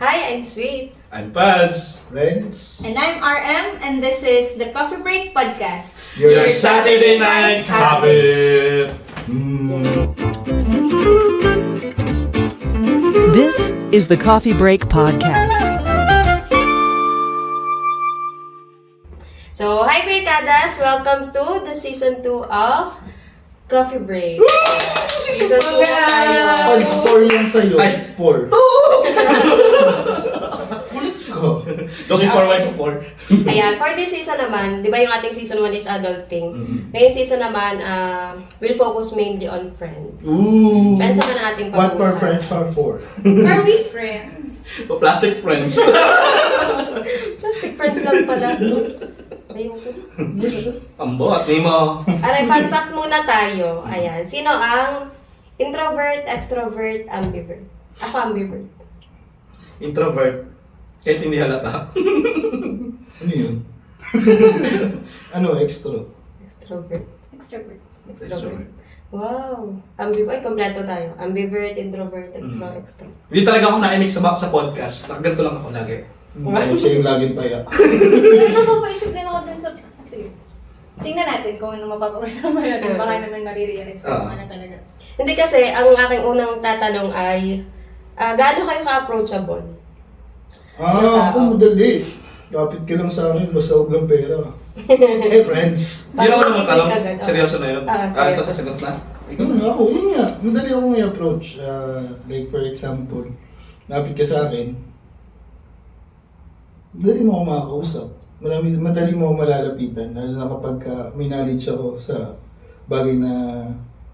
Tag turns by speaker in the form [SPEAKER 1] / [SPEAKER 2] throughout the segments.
[SPEAKER 1] Hi, I'm Sweet.
[SPEAKER 2] I'm Pads.
[SPEAKER 3] Friends,
[SPEAKER 1] And I'm RM, and this is the Coffee Break Podcast.
[SPEAKER 2] Your Saturday night habit.
[SPEAKER 4] This is the Coffee Break Podcast.
[SPEAKER 1] So, hi Breakadas! Welcome to the Season 2 of Coffee Break. Season 2 tayo.
[SPEAKER 3] pag 4 yan sa'yo,
[SPEAKER 2] Ay.
[SPEAKER 3] 4. Kulit ko.
[SPEAKER 2] Looking forward to 4.
[SPEAKER 1] Ayan, for this season naman, di ba yung ating season 1 is adulting? Ngayong season naman, we'll focus mainly on friends.
[SPEAKER 3] Ooh.
[SPEAKER 1] Friends naman ang ating
[SPEAKER 3] What for
[SPEAKER 1] pag-uusap.
[SPEAKER 3] friends are for?
[SPEAKER 1] Are we friends?
[SPEAKER 2] O plastic friends.
[SPEAKER 1] Plastic friends lang pala. Ayoko na.
[SPEAKER 2] Ambot, Nemo.
[SPEAKER 1] Aray, fun fact muna tayo. Ayan. Sino ang introvert, extrovert, ambivert? Ako ambivert.
[SPEAKER 2] Introvert. Kahit hindi halata.
[SPEAKER 3] Ano yun? Ano, extra?
[SPEAKER 1] Extrovert. Extrovert.
[SPEAKER 2] Extrovert.
[SPEAKER 1] Wow. Ambivert. Ay, kompleto tayo. Ambivert, introvert, extro.
[SPEAKER 2] Hindi talaga ako na-imik sa podcast. Nakaganto lang ako lagi.
[SPEAKER 3] Siya yung laging taya.
[SPEAKER 5] Napapaisip din ako dun sa... Kasi, tingnan natin kung ano mapapag-usama natin. Baka naman marirealize ko kung ano talaga.
[SPEAKER 1] Hindi kasi, ang aking unang tatanong ay, gaano kayo ka-approachable?
[SPEAKER 3] Ako madali. Kapit ka lang sa akin, basta huwag lang pera. Friends.
[SPEAKER 2] Hindi na ako naman tanong.
[SPEAKER 1] Agad, oh.
[SPEAKER 2] Seryoso na yun.
[SPEAKER 1] Seryoso.
[SPEAKER 2] Ito sasagot na.
[SPEAKER 3] Yun nga. Madali akong i-approach. Like for example, napit ka sa akin, madali mo ako makakausap. Madali mo ako malalapitan. Lalo na kapag may knowledge ako sa bagay na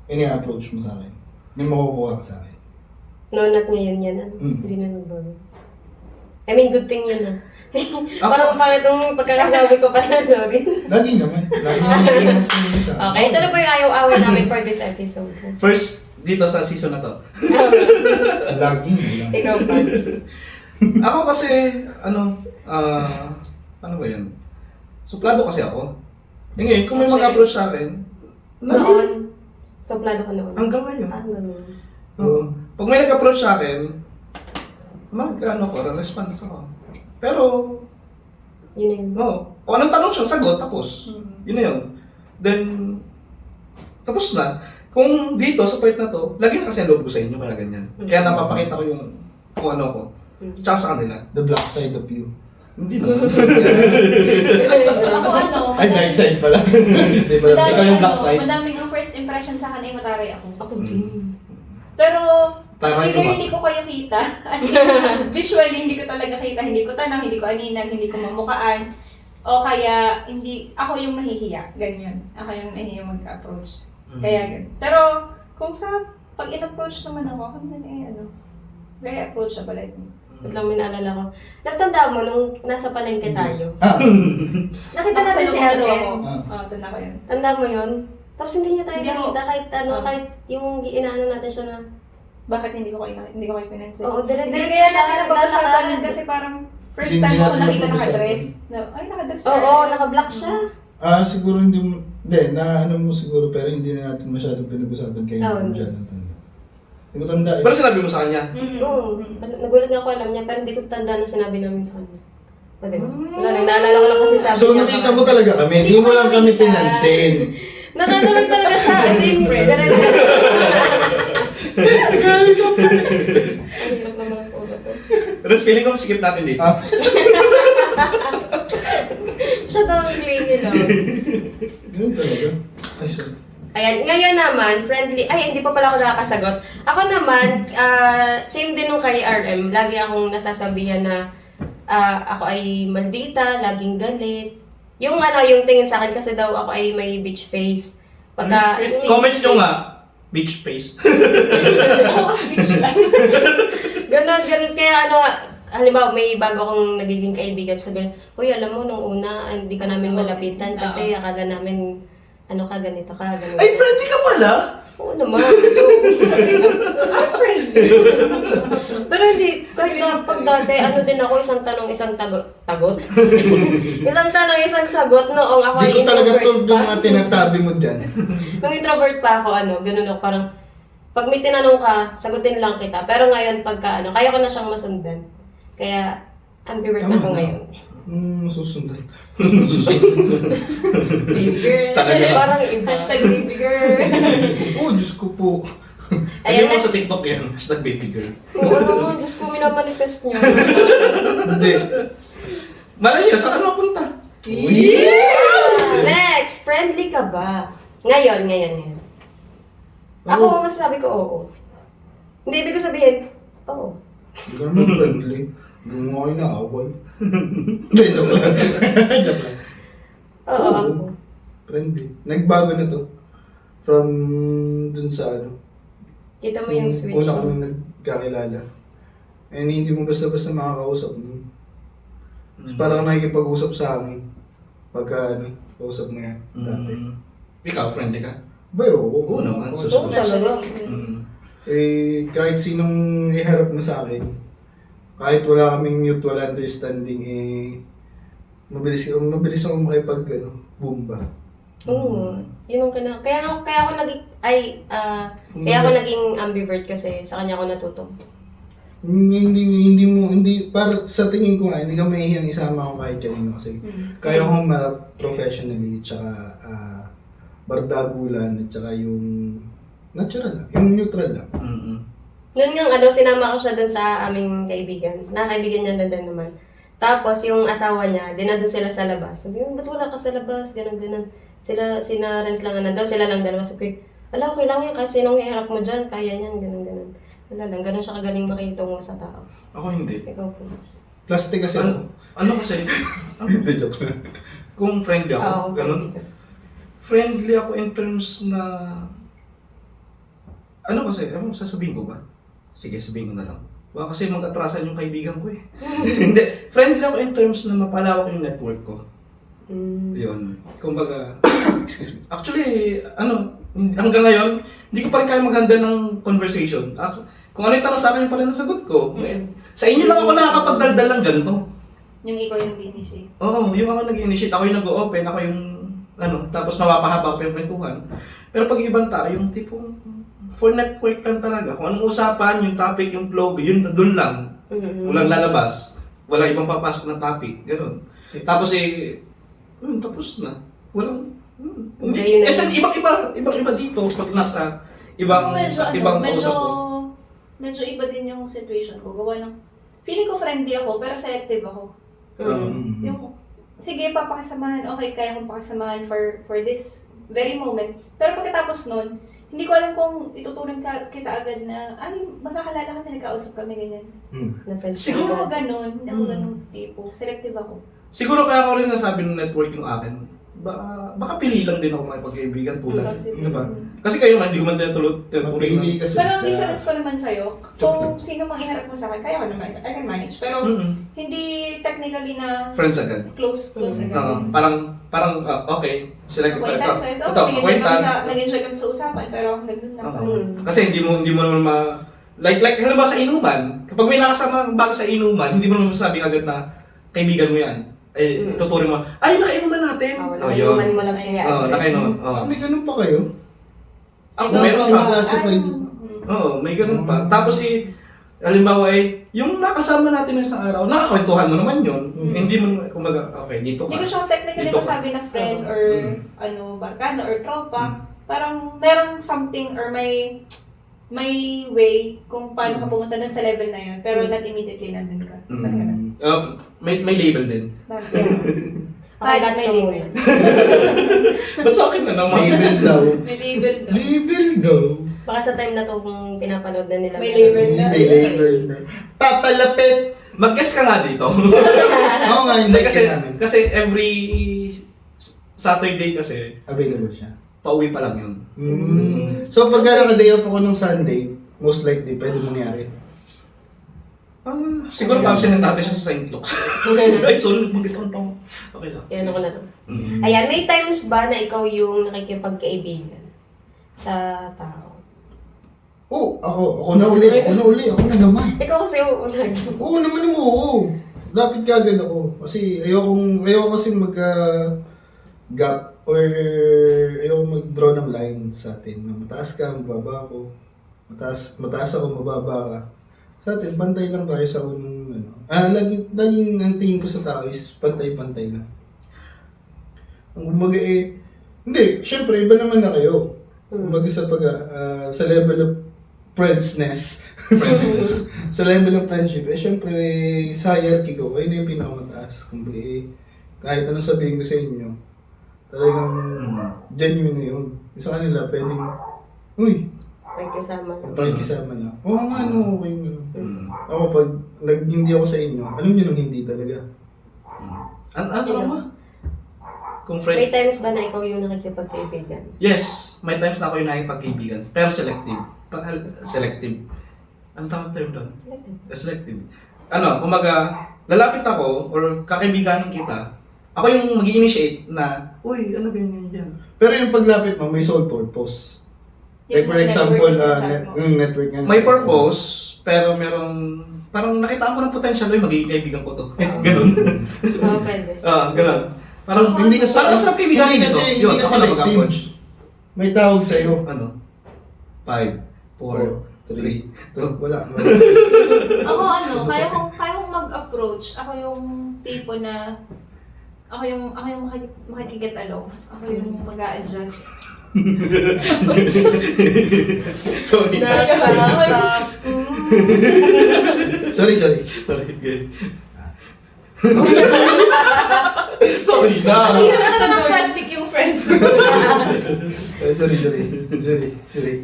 [SPEAKER 3] ini-approach mo sa akin. May makukuha ka sa akin.
[SPEAKER 1] No, not ngayon yan. Hindi na nagbago. I mean, good thing yun Parang pangit itong pagkakasabi ko pala, sorry.
[SPEAKER 3] Lagi naman. Lagi naman sinabi sa akin.
[SPEAKER 1] Okay, ito na po yung ayaw-away namin for this episode.
[SPEAKER 2] First, dito sa season na to.
[SPEAKER 3] Lagi na lang.
[SPEAKER 1] Ikaw, Pads.
[SPEAKER 2] Ako kasi, ano ba yan? Suplado kasi ako. Eh ngayon, kung may mag-approach sa akin,
[SPEAKER 1] Noon, soplado ka noon.
[SPEAKER 2] hanggang ngayon.
[SPEAKER 1] Ganun.
[SPEAKER 2] Oo. Pag may nag-approach sa akin, response ako. Pero,
[SPEAKER 1] Yun na yun.
[SPEAKER 2] kung anong tanong siya, sagot, tapos. Yun na yun. Then, tapos na. Kung dito, sa part na to, lagi na kasi ang loob ko sa inyo, kaya ganyan. Kaya napapakita ko yung kung ano ko. Tsaka sa kanila.
[SPEAKER 3] The black side of you.
[SPEAKER 2] Hindi naman.
[SPEAKER 5] Ako ano,
[SPEAKER 3] Ay, dark side pala. Hindi pala.
[SPEAKER 5] madaming,
[SPEAKER 2] Ikaw yung black side.
[SPEAKER 5] madaming ang first impression sa akin ay mataray ako.
[SPEAKER 1] Ako din.
[SPEAKER 5] Pero,
[SPEAKER 2] Taray
[SPEAKER 5] either
[SPEAKER 2] ko ba?
[SPEAKER 5] hindi ko kayo kita, as in, visually hindi ko talaga kita, hindi ko tanong, hindi ko aninag, hindi ko mamukaan, o kaya hindi, ako yung mahihiya, ganyan. Ako yung nahihiya mag-approach. Kaya ganyan. Pero, kung sa pag in-approach naman ako naman very approachable I think.
[SPEAKER 1] Ba't lang may naalala ko. Natanda mo nung nasa palengke tayo. Nakita
[SPEAKER 5] Ako
[SPEAKER 1] natin si
[SPEAKER 5] sa loob
[SPEAKER 1] Elke.
[SPEAKER 5] ako. Tanda ko yun.
[SPEAKER 1] Tanda mo yun? Tapos hindi niya tayo
[SPEAKER 5] Hindi ako-
[SPEAKER 1] nakita kahit kahit yung inaano natin siya na.
[SPEAKER 5] Bakit hindi ko kayo pinansin?
[SPEAKER 1] Oo,
[SPEAKER 5] Hindi
[SPEAKER 1] dire-diretso
[SPEAKER 5] kaya
[SPEAKER 1] siya.
[SPEAKER 5] natin napag-usapan
[SPEAKER 1] naglalakad.
[SPEAKER 5] kasi parang first
[SPEAKER 3] Hindi
[SPEAKER 5] time ako
[SPEAKER 3] natin
[SPEAKER 5] nakita
[SPEAKER 3] napag-usapan.
[SPEAKER 5] naka-dress. Ay, naka-dress
[SPEAKER 1] Oo, naka-black siya.
[SPEAKER 3] Siguro hindi na ano mo siguro, pero hindi na natin masyadong pinag-usapan kayo.
[SPEAKER 1] Oo,
[SPEAKER 3] Hindi
[SPEAKER 1] hindi.
[SPEAKER 3] masyadong tanda. Hindi ko tanda eh.
[SPEAKER 2] Pero sinabi mo sa kanya,
[SPEAKER 1] Oo. Nagulat nga ako alam niya, pero hindi ko tanda na sinabi namin sa kanya. O, diba? Wala lang, naalala ko lang kasi sabi
[SPEAKER 3] So
[SPEAKER 1] niya.
[SPEAKER 3] nakita mo talaga kami, hindi mo lang kami pinansin.
[SPEAKER 1] Nakano lang talaga siya, as in, dire-diretso.
[SPEAKER 3] Nagalit ka pa.
[SPEAKER 1] Ang hirap naman ang ulo to.
[SPEAKER 2] pero feeling ko skip natin dito.
[SPEAKER 1] Siya daw ang clingy lang.
[SPEAKER 3] Ganun talaga. Ay, sorry.
[SPEAKER 1] Ayan, ngayon naman, friendly, ay hindi pa pala ako nakakasagot. Ako naman, same din nung kay RM, lagi akong nasasabihan na ako ay maldita, laging galit. Yung yung tingin sa akin kasi daw ako ay may bitch face. Pagka,
[SPEAKER 2] Comment nyo nga, beach face.
[SPEAKER 5] Ako kasi bitch lang.
[SPEAKER 1] Ganon. Kaya halimbawa may bago akong nagiging kaibigan, sabihin, uy, alam mo, nung una, hindi ka namin malapitan kasi akala namin, ganito ka, ganito.
[SPEAKER 2] Ay, friendly ka pala!
[SPEAKER 1] Oo naman. I'm friendly. Pero hindi, kahit pag dati, din ako, isang tanong, isang tagot. Isang tanong, isang sagot noong ako ay
[SPEAKER 3] Hindi ko talaga
[SPEAKER 1] introvert
[SPEAKER 3] to yung
[SPEAKER 1] pa.
[SPEAKER 3] mga tinatabi mo dyan.
[SPEAKER 1] Nung introvert pa ako, ganun ako, parang, pag may tinanong ka, sagutin lang kita. Pero ngayon, pagka kaya ko na siyang masundan. Kaya, ambivert ako ngayon.
[SPEAKER 3] Susundan.
[SPEAKER 5] Baby girl.
[SPEAKER 2] Talaga.
[SPEAKER 1] Parang iba.
[SPEAKER 5] Hashtag baby girl.
[SPEAKER 3] Oh, Diyos ko po.
[SPEAKER 2] Ayun mo
[SPEAKER 1] next.
[SPEAKER 2] sa TikTok yan, hashtag baby girl.
[SPEAKER 1] Oo, ano, Diyos ko, minamanifest niyo.
[SPEAKER 3] Hindi.
[SPEAKER 2] Malay niyo, saan ka mapunta?
[SPEAKER 1] Next, friendly ka ba? Ngayon. Ako, masasabi ko oo. Hindi, ibig ko sabihin, oo.
[SPEAKER 3] Hindi ka naman friendly. Hindi mo kayo naaway. Hindi, joke lang. Joke lang.
[SPEAKER 1] Oo, ako.
[SPEAKER 3] Friendly. Nagbago na to. From dun sa ano.
[SPEAKER 1] Kita mo yung switch.
[SPEAKER 3] Una kami nagkakilala. And hindi mo basta-basta makakausap nun. Parang nakikipag-usap sa amin. Pagka ano, kausap mo yan. Dati.
[SPEAKER 2] Ikaw, friendly ka?
[SPEAKER 3] Ba, oo.
[SPEAKER 2] Oo naman,
[SPEAKER 3] Oo,
[SPEAKER 1] Oo, talaga.
[SPEAKER 3] kahit sinong iharap mo sa akin, kahit wala kaming mutual understanding, mabilis ako makipag, bumba.
[SPEAKER 1] Oo. Yun ang kaya ako naging ambivert kasi sa kanya ako natuto.
[SPEAKER 3] Hindi, para sa tingin ko nga, hindi ka mahihiyang isama ako kahit kanino kasi kaya kong marap professionally, tsaka bardagulan, at tsaka yung natural lang, yung neutral lang.
[SPEAKER 1] Noon nga, sinama ko siya dun sa aming kaibigan. Nakakaibigan niya na din naman. Tapos, yung asawa niya, dinado sila sa labas. Sabi ko, ba't wala ka sa labas? Ganon. Sina Renz lang nandun, sila lang dalawa. Sabi ko, wala, okay lang yan. Kasi sinong iharap mo dyan, kaya niyan, ganon. Wala lang, ganon siya kagaling makitungo sa tao.
[SPEAKER 2] Ako hindi.
[SPEAKER 1] Ikaw po.
[SPEAKER 3] Plastic kasi ako.
[SPEAKER 2] Ano kasi?
[SPEAKER 3] Hindi, joke lang.
[SPEAKER 2] Kung friendly ako,
[SPEAKER 1] Oo,
[SPEAKER 2] ganun.
[SPEAKER 1] kaibigan.
[SPEAKER 2] Friendly ako in terms na... Ano kasi? Ano sasabihin ko ba? Sige, sabihin ko na lang. Baka kasi mag-atrasan yung kaibigan ko eh. Hindi. Friendly ako in terms na mapalawak yung network ko. Yun. Kumbaga, excuse me. Actually, hanggang ngayon, hindi ko pa rin kaya maganda ng conversation. Kung ano yung tanong sa akin, yung pala nasagot ko. Sa inyo lang ako nakakapagdaldal ng ganito.
[SPEAKER 5] Yung ikaw yung initiate.
[SPEAKER 2] Oo, yung ako nag-initiate, ako yung nag-open, ako yung tapos mapapahaba pa yung kwentuhan. Pero pag ibang tao, yung tipong for network lang talaga. Kung anong usapan, yung topic, yung flow, yun doon lang. Walang lalabas. Walang ibang papasok na topic. Gano'n. Tapos tapos na. Walang, hindi. Kasi ibang-iba dito pag nasa ibang kausap ko.
[SPEAKER 5] Medyo iba din yung situation ko. Gawa ng, feeling ko friendly ako, pero selective ako. Yung, sige, papakasamahan, okay, kaya kong pakasamahan for this very moment. Pero pagkatapos nun, hindi ko alam kung itutunan kita agad na, magkakalala kami, nagkausap kami, ganyan. Hindi ako ganun, hindi ako ganun tipo. Selective ako.
[SPEAKER 2] Siguro kaya ako rin nasabi ng network yung akin. Baka pili lang din ako makipagkaibigan tulad. Diba? Kasi kayo man, hindi ko man tinutulog.
[SPEAKER 3] Mapili kasi.
[SPEAKER 5] Pero ang difference ko naman sa'yo, kung sino mang iharap mo sa akin, kaya ko naman, I can manage. Pero hindi technically na
[SPEAKER 2] Friends agad.
[SPEAKER 5] close agad.
[SPEAKER 2] Parang okay. Sila
[SPEAKER 5] Acquaintances.
[SPEAKER 2] ito, acquaintance.
[SPEAKER 5] Nag-enjoy kami sa usapan, pero nandun lang.
[SPEAKER 2] Kasi hindi mo naman like halimbawa sa inuman, kapag may nakasama bago sa inuman, hindi mo naman masabi agad na kaibigan mo yan. Tuturin mo, nakainuman natin.
[SPEAKER 1] Nakainuman mo lang siya.
[SPEAKER 2] Nakainuman.
[SPEAKER 3] May ganun pa kayo?
[SPEAKER 2] Ako, meron pa.
[SPEAKER 3] Classified.
[SPEAKER 2] May ganun pa. Tapos halimbawa yung nakasama natin ng isang araw, nakakwentuhan mo naman yun. Hindi mo, kumbaga, okay, dito ka.
[SPEAKER 5] Hindi ko siya technically
[SPEAKER 2] Dito ka.
[SPEAKER 5] masabi na friend or barkada or tropa. Parang merong something or may way kung paano ka pumunta dun sa level na yun. Pero not immediately nandun ka.
[SPEAKER 2] May label din.
[SPEAKER 5] Kahit may label.
[SPEAKER 2] But sa akin na naman.
[SPEAKER 3] Label daw.
[SPEAKER 5] May label daw.
[SPEAKER 3] Label daw.
[SPEAKER 1] Baka sa time na to kung pinapanood na nila.
[SPEAKER 5] May label na.
[SPEAKER 3] May label na. Papalapit!
[SPEAKER 2] Mag-guess ka nga dito.
[SPEAKER 3] Oo nga, hindi namin.
[SPEAKER 2] Kasi every Saturday kasi,
[SPEAKER 3] Available siya.
[SPEAKER 2] pauwi pa lang yun.
[SPEAKER 3] So pag naka-day off ako ng Sunday, most likely pwede mangyari.
[SPEAKER 2] Siguro absent natin siya sa St. Luke's. Ay, sorry, nagmagit ako. Okay lang.
[SPEAKER 1] Yan ako na lang. Ayan, may times ba na ikaw yung nakikipagkaibigan sa tao?
[SPEAKER 3] Ako na uli, ako na naman.
[SPEAKER 1] Ikaw kasi yung unang.
[SPEAKER 3] Oo naman yung oo. Lapit ka agad ako. Kasi ayoko kasi gap or ayoko mag-draw ng line sa atin. Mataas ka, mababa ako. Mataas ako, mababa ka. Sa atin, pantay lang tayo sa unang ano. Laging ang tingin ko sa tao is pantay-pantay lang. Ang kumbaga hindi, syempre iba naman na kayo. Kumbaga sa level of friendsness, sa level of friendship, syempre sa hierarchy ko, kayo na yung pinakamataas. Kumbaga kahit anong sabihin ko sa inyo, talagang genuine na yun. Sa kanila, pwedeng, uy,
[SPEAKER 1] Pagkasama na.
[SPEAKER 3] pakikisama na. Oo nga, no, okay mo. Ako, pag hindi ako sa inyo, alam niyo nung hindi talaga.
[SPEAKER 2] Ano mo? Kung
[SPEAKER 1] May
[SPEAKER 2] friend...
[SPEAKER 1] times ba na ikaw yung nakikipagkaibigan?
[SPEAKER 2] Yes, may times na ako yung nakipagkaibigan. Pero selective. Selective. Ano tawag term doon? Selective. Kumaga, lalapit ako or kakaibiganin kita, ako yung mag-i-initiate na, uy, ano ganyan yan?
[SPEAKER 3] Pero yung paglapit mo, may sole purpose. Like for
[SPEAKER 5] Yung
[SPEAKER 3] example,
[SPEAKER 5] network is sabi mo.
[SPEAKER 3] yung network nga.
[SPEAKER 2] May purpose, pero merong, parang nakitaan ko ng potential, uy, magiging kaibigan ko to. Ganun.
[SPEAKER 1] Oo, pwede.
[SPEAKER 2] Ganun. Parang,
[SPEAKER 3] Hindi kasi-
[SPEAKER 2] parang sarap kaibiganin
[SPEAKER 3] hindi
[SPEAKER 2] dito.
[SPEAKER 3] kasi-
[SPEAKER 2] Yun,
[SPEAKER 3] hindi kasi
[SPEAKER 2] ako na
[SPEAKER 3] like
[SPEAKER 2] mag-approach.
[SPEAKER 3] May tawag sa'yo.
[SPEAKER 2] 5, 4, 3, 2.
[SPEAKER 3] Wala.
[SPEAKER 5] Ako kaya kong mag-approach. Ako yung tipo na ako yung makikiget along. Ako yung mag-a-adjust.
[SPEAKER 2] Sorry.
[SPEAKER 1] Nakakap.
[SPEAKER 3] Sorry.
[SPEAKER 2] Sorry, good. Sorry na.
[SPEAKER 5] Hindi naman ng plastic yung friends.
[SPEAKER 3] Sorry.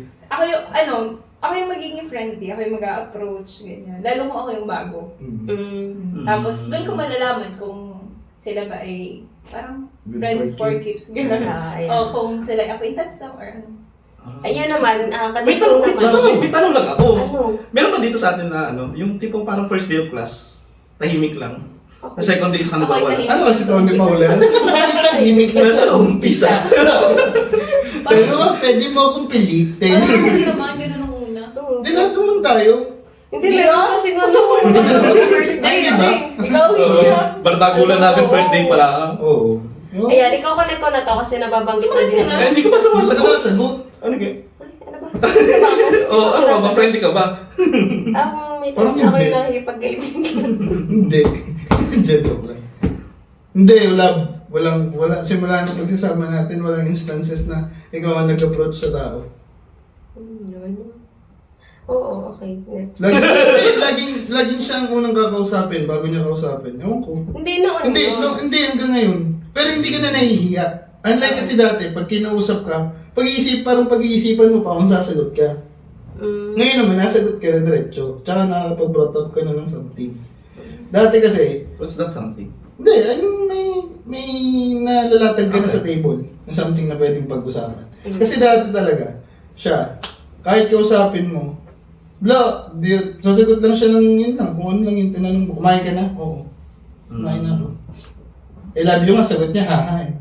[SPEAKER 5] Ako yung magiging friendly. Ako yung mag-a-approach. Ganyan. Lalo kung ako yung bago. Tapos, doon ko malalaman kung sila ba ay parang
[SPEAKER 3] Good
[SPEAKER 5] friends
[SPEAKER 3] for
[SPEAKER 5] for keeps. Gano'n.
[SPEAKER 1] Ayan.
[SPEAKER 5] O kung sila ay acquaintance lang or ano.
[SPEAKER 1] Ayun naman,
[SPEAKER 2] May
[SPEAKER 1] kadugtong
[SPEAKER 2] tanong,
[SPEAKER 1] naman.
[SPEAKER 2] may tanong lang ako.
[SPEAKER 1] Ano?
[SPEAKER 2] Meron ba dito sa atin na yung tipong parang first day of class, tahimik lang. Sa second day sa
[SPEAKER 5] Ako
[SPEAKER 2] kanila
[SPEAKER 5] ay
[SPEAKER 2] wala.
[SPEAKER 5] tahimik.
[SPEAKER 3] Ano kasi ikaw ni Paula? Tahimik na sa umpisa. Pero pwede mo akong pilitin.
[SPEAKER 5] Parang hindi naman, gano'n ang una.
[SPEAKER 1] Oo.
[SPEAKER 3] Di lahat naman tayo.
[SPEAKER 1] Hindi, meron kasi nga first day.
[SPEAKER 3] Ay, diba?
[SPEAKER 5] Ikaw, Iya.
[SPEAKER 2] Bardagulan natin first day pala.
[SPEAKER 3] Oo.
[SPEAKER 1] Ayan, ikaw connect ko na to kasi nababanggit na din.
[SPEAKER 2] Eh, hindi ko ba sumasagot?
[SPEAKER 3] Sagot.
[SPEAKER 2] Ano ka?
[SPEAKER 1] Ay, ano ba? Sagot ba ako?
[SPEAKER 2] Ano ba? Friendly ka ba?
[SPEAKER 1] May times na ako
[SPEAKER 3] Parang
[SPEAKER 1] yung nakikipagkaibigan.
[SPEAKER 3] Hindi. Joke lang. Hindi, wala. Simula nung pagsasama natin, walang instances na ikaw ang nag-approach sa tao.
[SPEAKER 1] Yun. Oo, okay. Next.
[SPEAKER 3] Laging siya ang unang kakausapin bago niya kausapin. Ewan ko.
[SPEAKER 1] Hindi noon.
[SPEAKER 3] Hindi hanggang ngayon. Pero hindi ka na nahihiya. Unlike kasi dati, pag kinausap ka, pag-iisipan mo pa kung sasagot ka. Ngayon naman, nasagot ka na diretso. Tsaka nakakapag-brought up ka na ng something. Dati kasi,
[SPEAKER 2] What's that something?
[SPEAKER 3] hindi, may nalalatag ka na sa table na something na pwedeng pag-usapan. Kasi dati talaga, siya, kahit kausapin mo, sasagot lang siya ng yun lang, kung ano lang yung tinanong mo. Kumain ka na? Oo. Kumain na ako. Eh, love you nga, sagot niya, haha eh.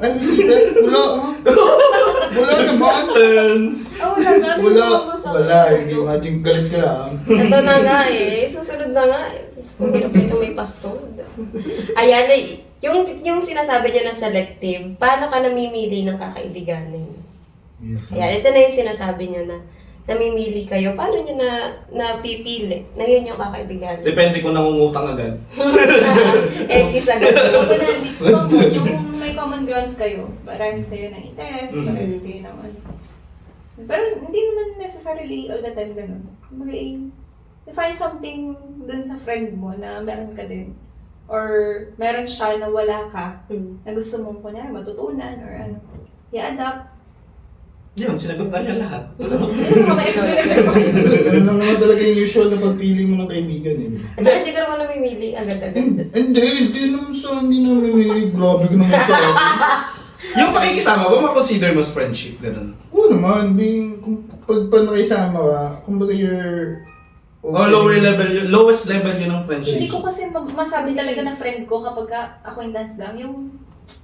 [SPEAKER 3] Ay, bisita? Wala naman. Wala. Imagine galit ka lang.
[SPEAKER 1] Ito na nga eh. Susunod na nga eh. Kung hirap ito may pasto. Ayan eh. Yung sinasabi niya na selective, paano ka namimili ng kakaibiganin? Ayan, ito na yung sinasabi niya na namimili kayo. Paano niyo napipili na yun yung kakaibiganin?
[SPEAKER 2] Depende kung nangungutang agad.
[SPEAKER 1] Agad.
[SPEAKER 5] Ako na, hindi ko yung may common grounds kayo. Parehas kayo ng interest, parehas kayo ng ano. Pero hindi naman necessarily all the time ganun. Kumbaga, you find something dun sa friend mo na meron ka din. Or meron siya na wala ka, na gusto mong kunyari matutunan or ano. I-adapt.
[SPEAKER 2] Yun, sinagot na niya lahat.
[SPEAKER 3] Ganun lang naman talaga yung usual na pagpili mo ng kaibigan eh.
[SPEAKER 1] At saka hindi ko naman namimili agad-agad.
[SPEAKER 3] Hindi naman namimili. Grabe ka naman sa akin.
[SPEAKER 2] Yung pakikisama mo, ma-consider mo as friendship, ganun.
[SPEAKER 3] Oo naman, pag nakisama ka, kumbaga you're...
[SPEAKER 2] O lowest level yun ng friendship.
[SPEAKER 5] Hindi ko kasi masabi talaga na friend ko kapag acquaintance lang. Yung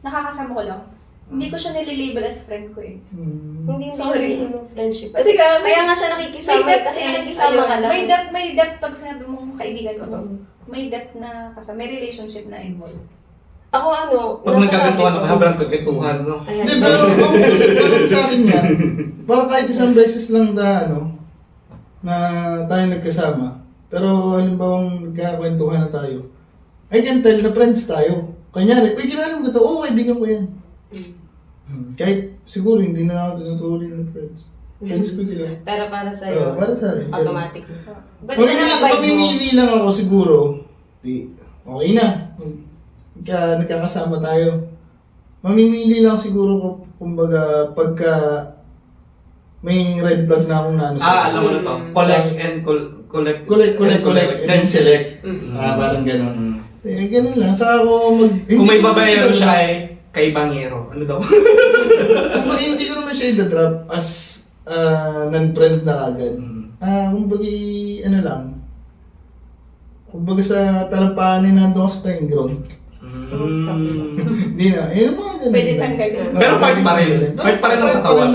[SPEAKER 5] nakakasama ko lang. Hindi ko siya nililabel as friend ko eh.
[SPEAKER 1] Hindi
[SPEAKER 5] Sorry.
[SPEAKER 1] yung friendship.
[SPEAKER 5] Kasi
[SPEAKER 1] Kaya nga siya nakikisama kasi nakikisama ka lang.
[SPEAKER 5] May depth pag sinabi mong kaibigan ko to. May depth na kasama, may relationship na involved.
[SPEAKER 1] Ako
[SPEAKER 2] Pag nagkagantuhan
[SPEAKER 1] nasasabi
[SPEAKER 2] ako,
[SPEAKER 1] ko.
[SPEAKER 2] habang nagkagantuhan, no?
[SPEAKER 1] Ayan.
[SPEAKER 3] Hindi, pero ako kasi parang sa akin yan, parang kahit isang beses lang na tayo nagkasama. Pero halimbawang nagkakwentuhan na tayo, I can tell na friends tayo. Kanyari, uy, kilala mo ko ito, oo, kaibigan ko yan. Kahit siguro hindi na ako tinutuloy ng friends. Friends ko sila.
[SPEAKER 1] Pero para sa'yo,
[SPEAKER 3] Para sa akin.
[SPEAKER 1] automatic.
[SPEAKER 5] Basta na
[SPEAKER 3] Mamimili lang ako siguro. Okay na. Nagkakasama tayo. Mamimili lang siguro ko, kumbaga, pagka may red flag na akong nano
[SPEAKER 2] Alam mo na to. Collect and collect.
[SPEAKER 3] Collect, and then select.
[SPEAKER 1] Mm.
[SPEAKER 3] Parang gano'n.
[SPEAKER 2] Mm.
[SPEAKER 3] Ganun lang. Saka ako
[SPEAKER 2] Kung may babayero siya ay kay Bangero. Ano daw?
[SPEAKER 3] Kumbaga, hindi ko naman siya i-drop as non-friend na agad. Kumbaga, lang. Kumbaga sa talampanin nandun ako sa playing ground. Hindi na. Yung mga ganun.
[SPEAKER 5] Pwede tanggalin.
[SPEAKER 2] Pero part pa rin. Part pa rin ng katawan.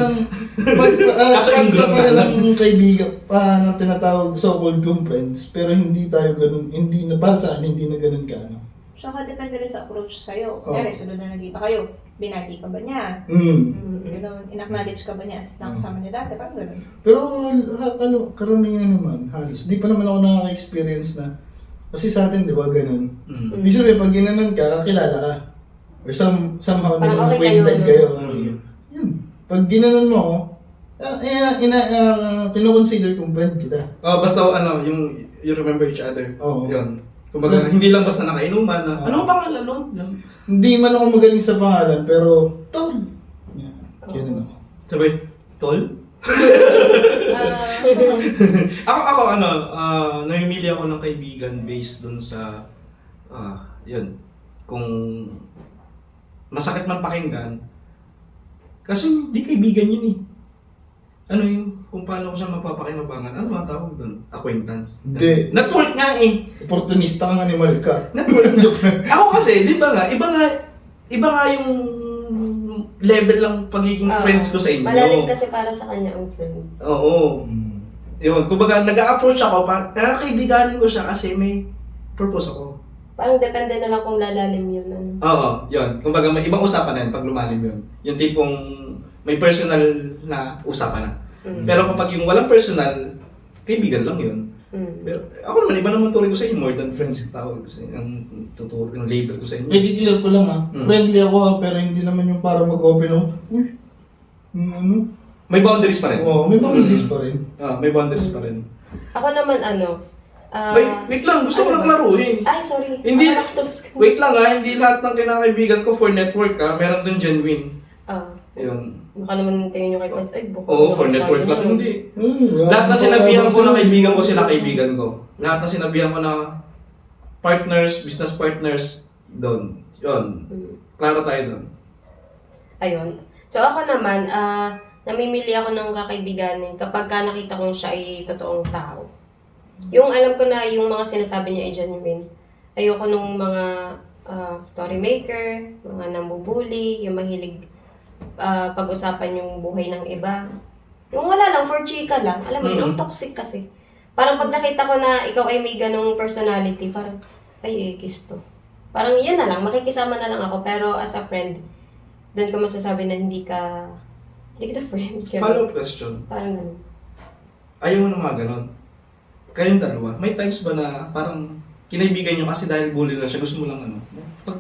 [SPEAKER 2] Kaso yung
[SPEAKER 3] Part
[SPEAKER 2] ground
[SPEAKER 3] pa rin
[SPEAKER 2] lang.
[SPEAKER 3] ng kaibigan na tinatawag so-called kong friends. Pero hindi tayo ganun. Hindi na, para sa akin, hindi na ganun ka.
[SPEAKER 5] Saka depende rin sa approach sa'yo.
[SPEAKER 3] Oh.
[SPEAKER 5] Kaya sunod na nagkita kayo, binati ka ba niya? Ganun, in-acknowledge ka ba niya as nakasama niya dati? Parang ganun.
[SPEAKER 3] Pero karamihan naman, halos. Di pa naman ako nakaka-experience na. Kasi sa atin, di ba, ganun. Ibig sabihin, pag ginanon ka, kakilala ka. Or somehow
[SPEAKER 1] Parang
[SPEAKER 3] naging
[SPEAKER 1] okay
[SPEAKER 3] acquainted
[SPEAKER 1] kayo,
[SPEAKER 3] kayo. Yun. Pag ginanon mo ako, kinoconsider kong friend kita.
[SPEAKER 2] Basta yung you remember each other.
[SPEAKER 3] Oo.
[SPEAKER 2] Yun. Kumbaga, hindi lang basta nakainuman na, ano ang pangalan no?
[SPEAKER 3] Hindi man ako magaling sa pangalan, pero tol. Yeah, ganun ako.
[SPEAKER 2] Sabi, tol? Ako namimili ako ng kaibigan based dun sa, yun, kung masakit man pakinggan, kasi hindi kaibigan yun eh. Ano yun, kung paano ko siya mapapakinabangan, ano mga tawag dun? Acquaintance.
[SPEAKER 3] Hindi.
[SPEAKER 2] Network nga eh.
[SPEAKER 3] Opportunista kang animal ka.
[SPEAKER 2] Network. Ako kasi, di ba nga, iba nga yung level lang pagiging friends ko sa inyo.
[SPEAKER 1] Malalim kasi para sa kanya ang friends.
[SPEAKER 2] Oo. Yun, kumbaga nag-a-approach ako, kaibiganin ko siya kasi may purpose ako.
[SPEAKER 1] Parang depende na lang kung lalalim yun.
[SPEAKER 2] Oo, yun. Kumbaga may ibang usapan na yun pag lumalim yun. Yung tipong may personal na usapan na. Pero kapag yung walang personal, kaibigan lang yun. Pero ako naman, iba naman tuloy ko sa inyo, more than friends yung tawag ko sa inyo, ang tuturo, yung label ko sa inyo.
[SPEAKER 3] Clear ko lang friendly ako pero hindi naman yung para mag-open ako. Uy, ano?
[SPEAKER 2] May boundaries pa rin.
[SPEAKER 3] Oo, may boundaries pa rin.
[SPEAKER 2] May boundaries pa rin.
[SPEAKER 1] Ako naman
[SPEAKER 2] Wait lang, gusto ko lang klaruhin.
[SPEAKER 1] Ay, sorry.
[SPEAKER 2] Hindi,
[SPEAKER 1] Nakatapos ka na.
[SPEAKER 2] wait lang hindi lahat ng kinakaibigan ko for network meron dun genuine. Yun.
[SPEAKER 1] Baka naman tingin nyo kay Pans, ay buka.
[SPEAKER 2] Oo, for network ka. Hindi. Lahat na sinabihan ko na kaibigan ko sila kaibigan ko. Lahat na sinabihan ko na partners, business partners, doon. Yun. Klaro tayo doon.
[SPEAKER 1] Ayun. So ako naman, namimili ako ng kakaibiganin kapag ka nakita kong siya ay totoong tao. Yung alam ko na yung mga sinasabi niya ay genuine. Ayoko nung mga story maker, mga nambubuli, yung mahilig pag-usapan yung buhay ng iba. Yung wala lang, for chika lang. Alam mo, yung toxic kasi. Parang pag nakita ko na ikaw ay may ganong personality, parang, ay, kiss to. Parang yan na lang, makikisama na lang ako. Pero as a friend, doon ko masasabi na hindi kita friend.
[SPEAKER 2] Follow-up question.
[SPEAKER 1] Parang ganun.
[SPEAKER 2] Ayaw mo na mga ganon. Kayong dalawa, may times ba na parang kinaibigan nyo kasi dahil bully lang siya, gusto mo lang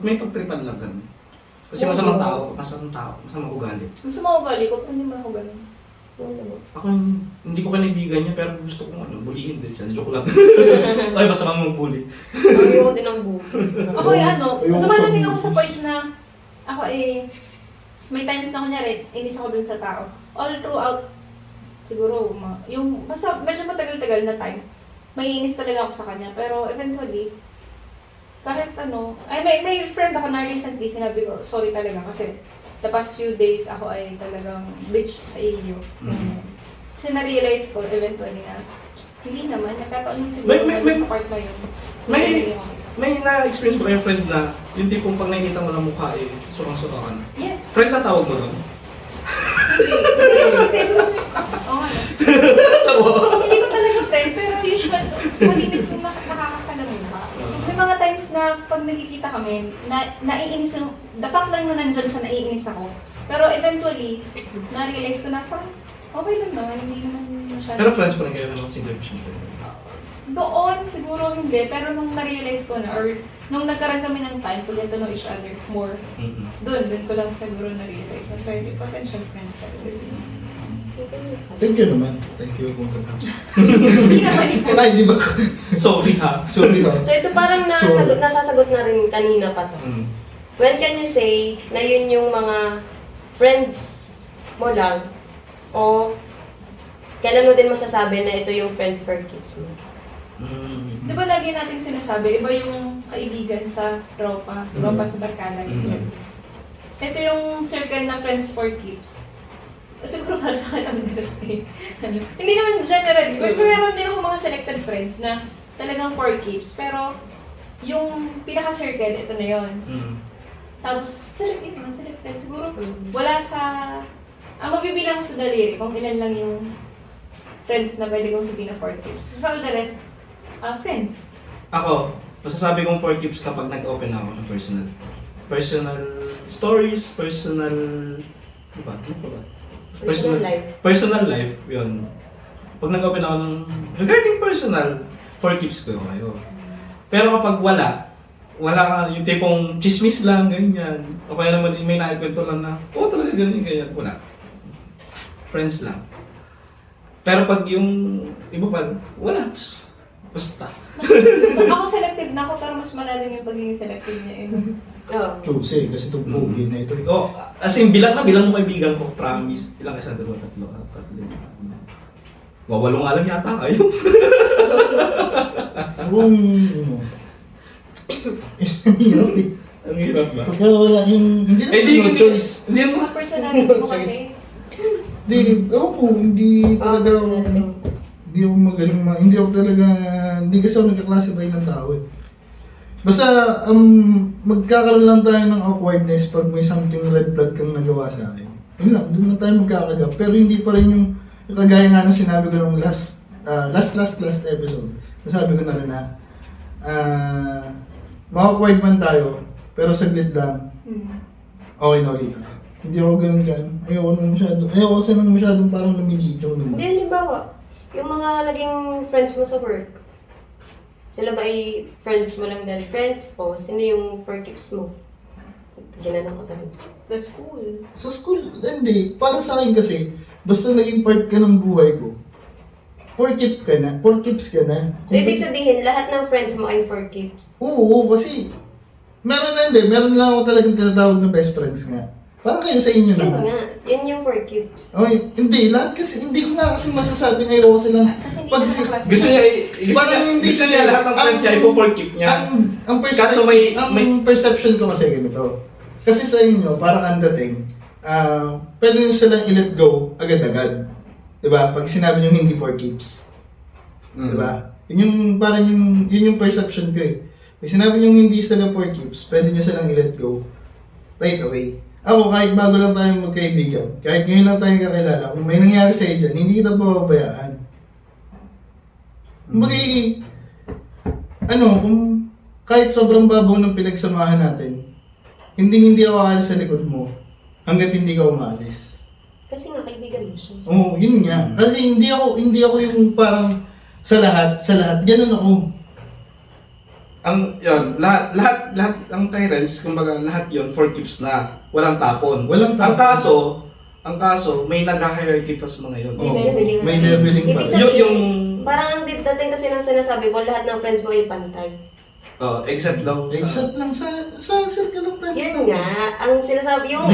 [SPEAKER 2] may pagtripan lang ganun. Kasi masamang ugali.
[SPEAKER 5] Gusto mo ugali ko, pero hindi mo ako ganun.
[SPEAKER 2] Ako, hindi ko kinaibigan niya, pero gusto kong bulihin din siya. Joke lang. Ay, basta kang mag-bully.
[SPEAKER 1] Ayoko din ang buhay.
[SPEAKER 5] Ako dumadating ako sa point na ako may times na kunyari, inis ako dun sa tao. All throughout, siguro, yung basta medyo matagal-tagal na time, may inis talaga ako sa kanya. Pero eventually, kahit may friend ako na recently, sinabi ko, sorry talaga kasi the past few days ako ay talagang bitch sa iyo. Kasi na-realize ko eventually na hindi naman, nagkataon yung siguro sa part na yun.
[SPEAKER 2] May na-experience ba yung friend na yung tipong pag nakikita mo ng mukha sukang-suka ka na?
[SPEAKER 5] Yes.
[SPEAKER 2] Friend na tawag mo doon?
[SPEAKER 5] Hindi ko talaga friend, pero usually, malimit kung nakakasalamin ka. May mga times na pag nagkikita kami, naiinis yung, the fact lang na nandyan siya, naiinis ako. Pero eventually, na-realize ko na parang, okay lang naman, hindi naman masyado.
[SPEAKER 2] Pero friends pa rin kayo naman, single vision kayo.
[SPEAKER 5] Doon, siguro hindi. Pero nung na-realize ko na, or nung nagkaroon kami ng time to get to know each other more, doon ko lang siguro na-realize na pwede potential friend tayo.
[SPEAKER 3] Thank you naman. Thank you kung
[SPEAKER 5] Hindi naman ito.
[SPEAKER 3] Ay, di ba?
[SPEAKER 2] Sorry ha.
[SPEAKER 3] Sorry ha.
[SPEAKER 1] So ito parang nasasagot na rin kanina pa to. When can you say na yun yung mga friends mo lang? O kailan mo din masasabi na ito yung friends for keeps mo?
[SPEAKER 5] Di ba lagi natin sinasabi, iba yung kaibigan sa tropa, tropa sa barkada. Ito yung circle na friends for keeps. Siguro para sa akin ang understand. Hindi naman generally, pero meron din ako mga selected friends na talagang for keeps. Pero yung pinaka-circle, ito na yun. Tapos, selected. Siguro, wala sa... Ang mabibilang ko sa daliri kung ilan lang yung friends na pwede kong sabihin na for keeps. So, the rest, friends.
[SPEAKER 2] Ako, masasabi kong for keeps kapag nag-open ako ng personal stories, personal... Ano ba? Personal life, yun. Pag nag-open ako ng regarding personal, for keeps ko kayo. Pero kapag wala ka, yung tipong chismis lang, ganyan. O kaya naman may nakikwento lang na, talaga ganyan, wala. Friends lang. Pero pag yung iba pa, wala. Basta.
[SPEAKER 5] Ako selective na ako, pero mas malalim yung pagiging selective niya.
[SPEAKER 1] Oo.
[SPEAKER 3] Choose kasi itong pogi na ito.
[SPEAKER 2] As in, bilang mo kaibigan ko, promise. Ilang isa, 2, 3, 4, 5. Wawalo nga lang yata kayo.
[SPEAKER 3] Kung, hirap eh.
[SPEAKER 2] Ang hirap ba?
[SPEAKER 3] Pagka wala yung, hindi na no choice.
[SPEAKER 2] Hindi mo.
[SPEAKER 5] Mga personality ko kasi,
[SPEAKER 3] Hindi, ewan ko, hindi talaga ako, hindi ako magaling, hindi ako talaga, hindi kasi ako nagka-classify ng tao eh. Basta, magkakaroon lang tayo ng awkwardness pag may something red flag kang nagawa sa akin. Yun lang, doon na tayo magkakagap. Pero hindi pa rin yung kagaya nga nung sinabi ko nung last episode. Nasabi ko na rin na, ma-awkward man tayo, pero saglit lang, okay na ulit tayo. Hindi ako ganun gan. Ayoko kasi nang masyadong parang lumiliit yung naman.
[SPEAKER 1] Hindi, halimbawa, yung mga naging friends mo sa work, sila ba ay friends mo lang dahil friends? O sino yung for keeps mo? Ginanong ko tayo.
[SPEAKER 5] sa school.
[SPEAKER 3] Sa school, hindi. Para sa akin kasi, basta naging part ka ng buhay ko, for keeps ka na.
[SPEAKER 1] So, ibig sabihin, lahat ng friends mo ay for keeps?
[SPEAKER 3] Oo, kasi, meron lang ako talagang tinatawag na best friends nga. Parang kayo sa inyo
[SPEAKER 1] Yun
[SPEAKER 3] naman.
[SPEAKER 1] nga, yun yung for keeps.
[SPEAKER 3] Okay, hindi, lahat kasi, hindi ko nga kasi masasabing ayoko silang,
[SPEAKER 5] Kasi hindi
[SPEAKER 3] pag
[SPEAKER 5] ka
[SPEAKER 3] si-
[SPEAKER 5] na-class.
[SPEAKER 3] Parang hindi
[SPEAKER 2] gusto
[SPEAKER 3] kasi-
[SPEAKER 2] niya lahat ng friends niya, i-for keep niya.
[SPEAKER 3] ang
[SPEAKER 2] Kaso may-
[SPEAKER 3] perception ko kasi ganito. Kasi sa inyo, parang ang dating, pwede nyo silang i-let go agad-agad. Diba? Pag sinabi nyo hindi for keeps. Diba? Yun yung, parang yun yung perception ko eh. Pag sinabi nyo hindi sila for keeps, pwede nyo silang i-let go right away. Ako, kahit bago lang tayo magkaibigan, kahit ngayon lang tayo kakilala, kung may nangyari sa'yo dyan, hindi kita pababayaan. Kung kahit sobrang babaw ng pinagsamahan natin, hindi ako aalis sa likod mo hanggat hindi ka umalis.
[SPEAKER 1] Kasi nga, kaibigan mo siya.
[SPEAKER 3] Oo, yun nga. Kasi hindi ako yung parang sa lahat, ganun ako.
[SPEAKER 2] Lahat ang parents, kumbaga lahat yon for keeps na. Walang tapon.
[SPEAKER 3] Walang tapon.
[SPEAKER 2] Ang kaso, may nag-hierarchy pa sa mga yun.
[SPEAKER 3] Oo,
[SPEAKER 1] leveling
[SPEAKER 3] may
[SPEAKER 1] na.
[SPEAKER 3] leveling pa.
[SPEAKER 1] Ibig sabihin,
[SPEAKER 2] Yung
[SPEAKER 1] parang ang dating kasi ng sinasabi mo, lahat ng friends mo ay pantay.
[SPEAKER 2] except daw sa...
[SPEAKER 3] Except lang sa circle of friends.
[SPEAKER 1] Yun nga, ang sinasabi, yung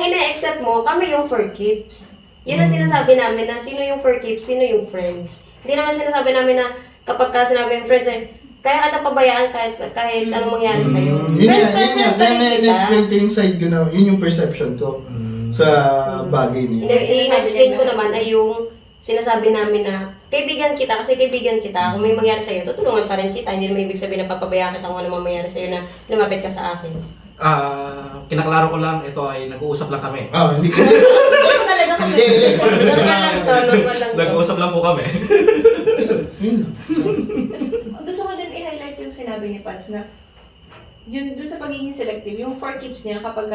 [SPEAKER 1] ina-accept mo, kami yung for keeps. Yun ang sinasabi namin na sino yung for keeps, sino yung friends. Hindi naman sinasabi namin na kapag ka sinabi yung friends ay, kaya kita pabayaan kahit anong mangyari sa'yo.
[SPEAKER 3] Yun nga. Kaya may explain ko yung side ko na, yun yung perception ko sa bagay niya.
[SPEAKER 1] I-explain ko naman ay yung sinasabi namin na kaibigan kita kasi kaibigan kita. Kung may mangyari sa'yo, tutulungan pa rin kita. Hindi naman ibig sabihin na papabayaan kita kung ano mangyari sa'yo na lumapit ka sa akin.
[SPEAKER 2] Kinaklaro ko lang, ito ay nag-uusap lang kami.
[SPEAKER 3] Hindi ko.
[SPEAKER 5] Hindi ko talaga kami.
[SPEAKER 1] Normal lang to, normal lang to.
[SPEAKER 2] Nag-uusap lang po kami.
[SPEAKER 3] Yun.
[SPEAKER 5] Gusto ko din i-highlight yung sinabi ni Pats na yun dun sa pagiging selective, yung for keeps niya kapag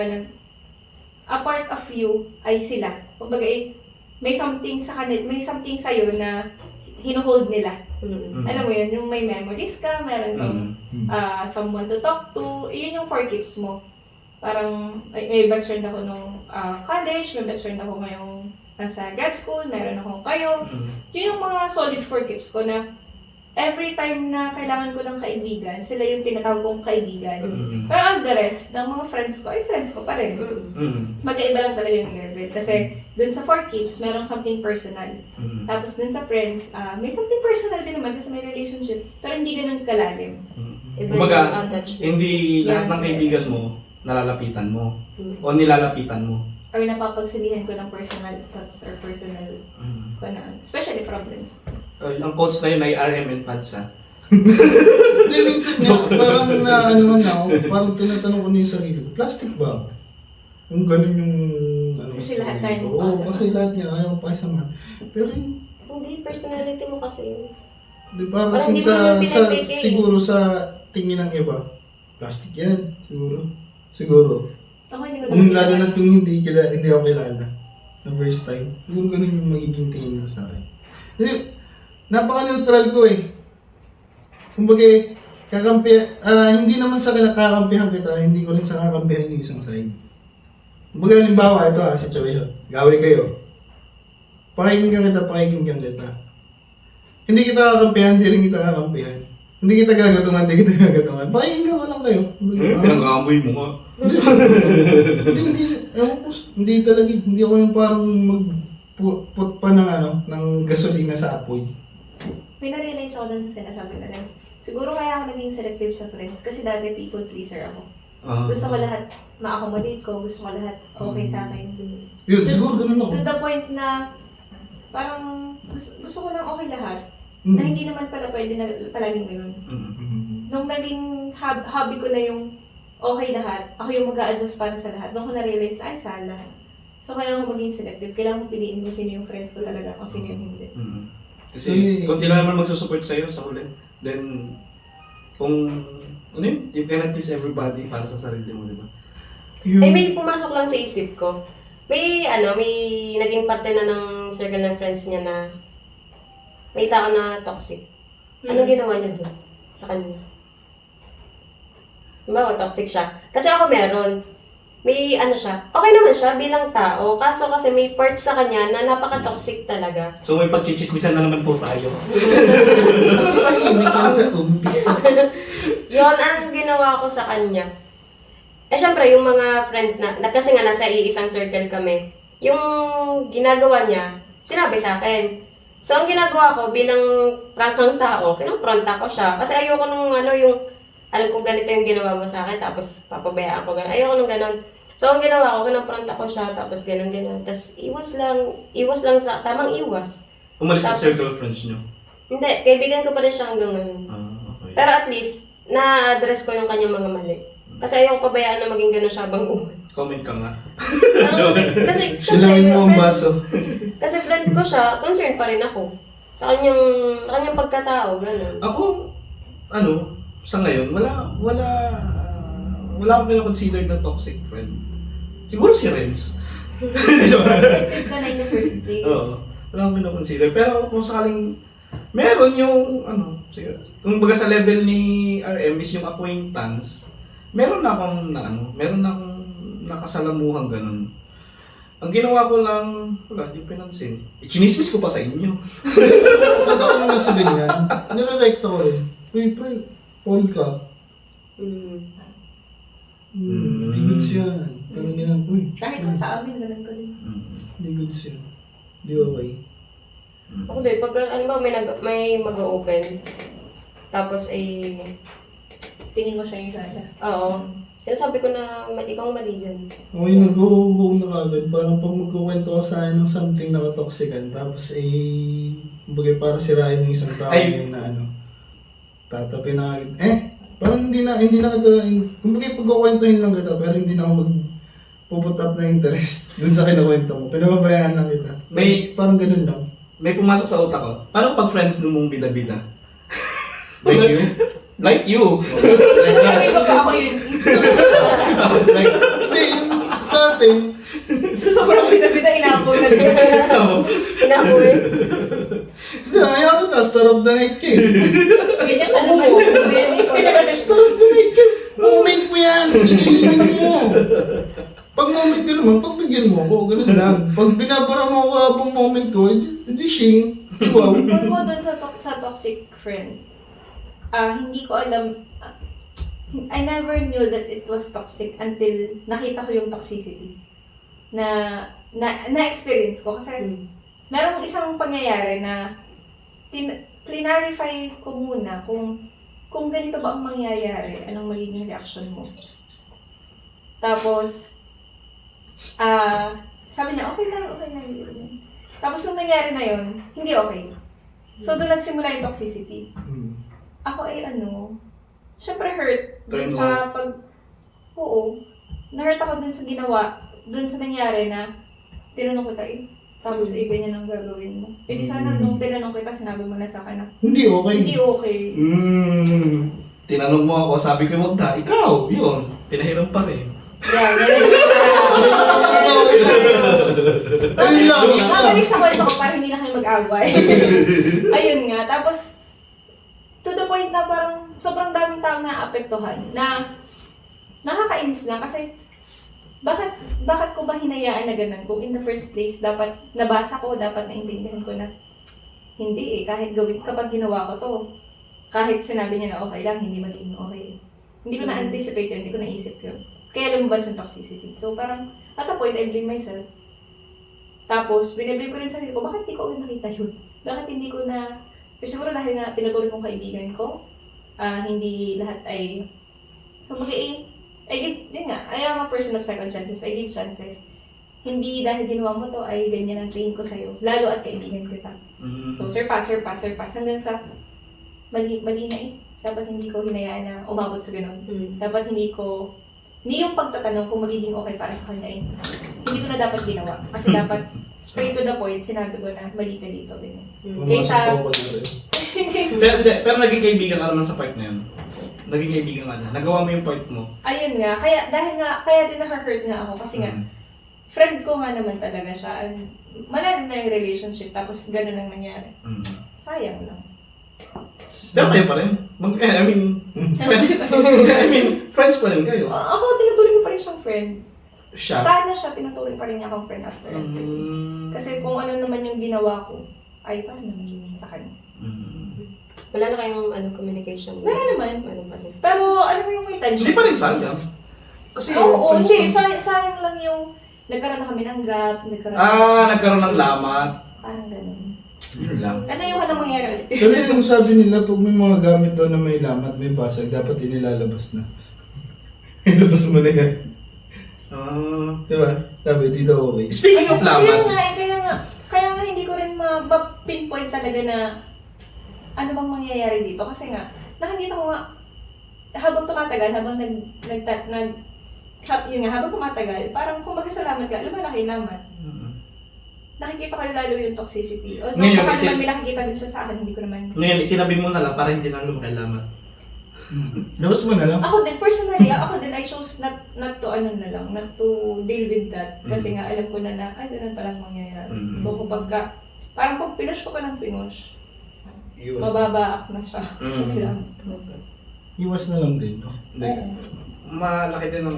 [SPEAKER 5] a part of you ay sila. Kumbaga may something sa kanil, may something sa'yo na hinuhold nila. Alam mo yun, yung may memories ka, meron kang someone to talk to, yun yung for keeps mo. Parang may best friend ako nung college, may best friend ako ngayong nasa grad school, meron akong kayo. Yun yung mga solid for keeps ko na every time na kailangan ko ng kaibigan, sila yung tinatawag kong kaibigan. Pero ang the rest ng mga friends ko, ay friends ko pa rin. Magkaiba lang talaga yung level. Kasi dun sa for keeps, merong something personal. Tapos dun sa friends, may something personal din naman kasi may relationship. Pero hindi ganun kalalim.
[SPEAKER 1] Iba
[SPEAKER 2] Kumbaga,
[SPEAKER 1] yung attachment.
[SPEAKER 2] hindi lahat ng kaibigan mo nalalapitan mo o nilalapitan mo.
[SPEAKER 5] Or napapagsilihan ko ng personal thoughts or personal especially problems.
[SPEAKER 2] Ang quotes na yun ay RM and Pads, ha?
[SPEAKER 3] Hindi, minsan nga, parang na ako, parang tinatanong ko na yung sarili ko, plastic ba ako? Kung ganun yung...
[SPEAKER 5] Kasi lahat tayo
[SPEAKER 3] Oo,
[SPEAKER 5] magpasa.
[SPEAKER 3] kasi lahat niya, ayaw pakisama. Pero yung,
[SPEAKER 1] Hindi, personality mo kasi yun.
[SPEAKER 3] di parang
[SPEAKER 1] Parang
[SPEAKER 3] kasi
[SPEAKER 1] hindi mo naman pinipili.
[SPEAKER 3] siguro sa tingin ng iba, plastic yan, siguro.
[SPEAKER 5] Ako hindi ko
[SPEAKER 3] Kung lalo na kung hindi ako kilala, na first time, siguro ganun yung magiging tingin na sa akin. Kasi, napaka-neutral ko eh. Kumbaga, hindi naman sa kakampihan kita, hindi ko rin sa kakampihan yung isang side. Kumbaga, halimbawa, ito situation. Gawin kayo. Pakikinggan kita. Hindi kita kakampihan, hindi rin kita kakampihan. Hindi kita gagatungan. Pakikinggan ko lang kayo.
[SPEAKER 2] Pinag-aamoy mo nga.
[SPEAKER 3] Hindi talaga. Hindi ako yung parang put pa ng gasolina sa apoy.
[SPEAKER 5] May na-realize ako dun sa sinasabi na Lens. Siguro kaya ako naging selective sa friends kasi dati people pleaser ako. Gusto ko lahat ma-accommodate ko, gusto ko lahat okay sa akin.
[SPEAKER 3] Yun, siguro ganun ako.
[SPEAKER 5] To the point na parang gusto ko lang okay lahat. Na hindi naman pala pwede na palaging ganun. Nung naging hobby ko na yung okay lahat, ako yung mag-a-adjust para sa lahat. Doon ko na-realize na, ay sala. So kailangan ko maging selective. Kailangan ko piliin kung sino yung friends ko talaga, kung sino yung hindi.
[SPEAKER 2] Kasi kung di na naman magsusupport sa'yo sa huli, then kung ano yun, you cannot please everybody para sa sarili mo, di ba?
[SPEAKER 1] May pumasok lang sa isip ko. May naging parte na ng circle ng friends niya na may tao na toxic. Anong ginawa niyo dun sa kanya? Diba, toxic siya. Kasi ako meron. May siya. Okay naman siya bilang tao. Kaso kasi may parts sa kanya na napaka-toxic talaga.
[SPEAKER 2] So may pagchichismisan na naman po tayo.
[SPEAKER 3] May klase umpisa.
[SPEAKER 1] Yon ang ginawa ko sa kanya. Syempre, yung mga friends kasi nga nasa iisang circle kami, yung ginagawa niya, sinabi sa akin. So, ang ginagawa ko bilang prangkang tao, kinumpront ako siya. Kasi ayoko nung yung, alam ko ganito yung ginawa mo sa akin, tapos papabayaan ko gano'n. Ayoko nung gano'n. So, ang ginawa ko, kinumpront ako siya, tapos gano'n. Tapos, iwas lang sa, tamang iwas.
[SPEAKER 2] Umalis sa
[SPEAKER 1] Tapos,
[SPEAKER 2] circle of friends nyo.
[SPEAKER 1] Hindi, kaibigan ko pa rin siya hanggang ngayon.
[SPEAKER 2] Okay.
[SPEAKER 1] Pero at least, na-address ko yung kanyang mga mali. Kasi ayoko pabayaan na maging gano'n siya habang buhay.
[SPEAKER 2] Comment ka nga.
[SPEAKER 1] Kasi syempre,
[SPEAKER 3] Bilangin mo ang baso.
[SPEAKER 1] kasi friend ko siya, concerned pa rin ako. Sa kanyang pagkatao, gano'n.
[SPEAKER 2] Ako, sa ngayon, wala akong pinakonsider na toxic friend. Siguro si Renz.
[SPEAKER 5] Selective ka na in the first place.
[SPEAKER 2] Oo. Wala akong pinakonsider. Pero kung sakaling meron yung, kung baga sa level ni RM is yung acquaintance, meron na akong nakasalamuhang ganun. Ang ginawa ko lang, wala, di pinansin. Chinismis ko pa sa inyo.
[SPEAKER 3] Pag ako naman sa ganyan, nire-recto ko rin. Uy, pre, Paul ka. Hindi goods yan. Parang ganyan, uy.
[SPEAKER 5] Kahit kung sa amin, ganun ko din.
[SPEAKER 3] Hindi goods yan. Hindi okay.
[SPEAKER 1] Ako din, pag may mag-open, tapos
[SPEAKER 5] Tingin mo siya yung gala.
[SPEAKER 1] oo, sinasabi ko na ikaw mali dyan.
[SPEAKER 3] Okay, nag-go na kagad. Parang pag magkukwento ka sa akin ng something nakatoxican, tapos kumbaga para sirain yung isang tao yun na tatapin na agad. Parang hindi na kita, kumbaga pagkukwentuhin lang kita, pero hindi na ako puput up na interest dun sa kinukwento mo. Pinababayaan lang kita. Parang ganun lang.
[SPEAKER 2] May pumasok sa utak ko. Paano pag friends nung mong bida-bida?
[SPEAKER 3] Thank you.
[SPEAKER 2] Like you.
[SPEAKER 5] Sabi ko pa ako yun.
[SPEAKER 3] Like, hindi, yung sa atin,
[SPEAKER 5] Sobrang bida-bida, inapo na rin.
[SPEAKER 1] Inapoy.
[SPEAKER 3] hindi, ayaw ko ta, star of the night ka eh.
[SPEAKER 5] Ganyan ka naman.
[SPEAKER 3] Star of the night ka. Moment mo yan, sinihin mo. Pag moment ka naman, pagbigyan mo ako, ganun lang. Pag binabara mo ako habang moment ko, hindi shing. Wow.
[SPEAKER 5] Kung mo dun sa toxic friend, hindi ko alam, I never knew that it was toxic until nakita ko yung toxicity na-experience ko. Kasi merong isang pangyayari na clarify ko muna kung ganito ba ang mangyayari, anong magiging reaction mo. Tapos, sabi niya, okay lang. Tapos nung nangyari na yun, hindi okay. So doon nagsimula yung toxicity. Ako ay syempre hurt dun
[SPEAKER 2] Turn
[SPEAKER 5] sa na-hurt ako dun sa ginawa, dun sa nangyari na tinanong kita tapos ganyan ang gagawin mo. Eh di sana nung tinanong kita, sinabi mo na sa akin na
[SPEAKER 3] Hindi okay.
[SPEAKER 5] hindi okay.
[SPEAKER 2] Tinanong mo ako, sabi ko wag na. Ikaw, yun. Pinahiram pa rin.
[SPEAKER 5] Yeah,
[SPEAKER 3] Ayun lang.
[SPEAKER 5] Mabalik sa kwento ko para hindi na kayo mag-away. Ayun nga, tapos to the point na parang sobrang daming taong naapektuhan na nakakainis lang kasi bakit ko ba hinayaan na ganun kung in the first place dapat nabasa ko, dapat naintindihan ko na hindi kahit kapag ginawa ko to, kahit sinabi niya na okay lang, hindi magiging okay. Hindi ko na-anticipate yun, hindi ko naisip yun. Kaya lumabas yung toxicity. So parang, at a point, I blame myself. Tapos, binablame ko rin sarili ko, bakit hindi ko ulit nakita yun? Bakit hindi ko na, siguro dahil na tinutuloy kong kaibigan ko, hindi lahat ay, I am a person of second chances, I give chances. Hindi dahil ginawa mo to, ay ganyan ang tingin ko sa'yo, lalo at kaibigan kita. So, surpass, hanggang sa, mali na dapat hindi ko hinayaan na umabot sa ganun. Dapat hindi yung pagtatanong kung magiging okay para sa kanya hindi ko na dapat ginawa. Kasi dapat straight to the point, sinabi ko na mali ka dito. Kaysa,
[SPEAKER 2] pero naging kaibigan ka naman sa part na yun. Naging kaibigan ka na. Nagawa mo yung part mo.
[SPEAKER 5] ayun nga, kaya din na-hurt nga ako kasi nga, friend ko nga naman talaga siya. Malalim na yung relationship, tapos ganun ang nangyari. Sayang lang.
[SPEAKER 2] Pero kayo pa rin. Friends pa rin kayo.
[SPEAKER 5] Ako, tinutuloy ko pa rin siyang friend.
[SPEAKER 2] Siya.
[SPEAKER 5] Sana siya, tinutuloy pa rin niya akong friend after that. Kasi kung ano naman yung ginawa ko, ay paano naman yun sa kanya.
[SPEAKER 1] Wala na kayong communication?
[SPEAKER 5] Meron naman.
[SPEAKER 1] Meron pa rin.
[SPEAKER 5] Pero alam mo yung may tension.
[SPEAKER 2] Hindi pa rin sayang. Kasi
[SPEAKER 5] Oo,
[SPEAKER 2] friends
[SPEAKER 5] hindi.
[SPEAKER 2] pa-
[SPEAKER 5] Sayang lang yung nagkaroon na kami ng gap,
[SPEAKER 2] nagkaroon ng lamat.
[SPEAKER 5] parang ganun.
[SPEAKER 2] Yun lang.
[SPEAKER 5] Ano yung walang mangyari ulit?
[SPEAKER 3] Pero yung sabi nila, pag may mga gamit daw na may lamat, may basag, dapat inilalabas na. Ilabas mo na yan. Diba? Sabi, di daw okay.
[SPEAKER 2] Speaking of
[SPEAKER 5] Kaya
[SPEAKER 2] lamat,
[SPEAKER 5] nga, kaya nga hindi ko rin ma-pinpoint talaga na ano bang mangyayari dito. Kasi nga, nakikita ko nga, habang tumatagal, habang habang tumatagal, parang kung magkasalamat ka, lumalaki yung lamat. Nakikita ko lalo yung toxicity. O
[SPEAKER 2] Ngayon,
[SPEAKER 5] baka naman may nakikita din siya sa akin, hindi ko naman.
[SPEAKER 2] ngayon itinabi mo na lang para hindi na lumaki lamat.
[SPEAKER 3] Labas mo na lang.
[SPEAKER 5] Ako din, personally, I chose not to deal with that. Kasi nga, alam ko na ay, ganun palang mangyayari. So, kapag parang pag pinush ko pa ng pinush, mababaak na siya.
[SPEAKER 3] Iwas na lang din, no?
[SPEAKER 2] Hindi. Malaki din ng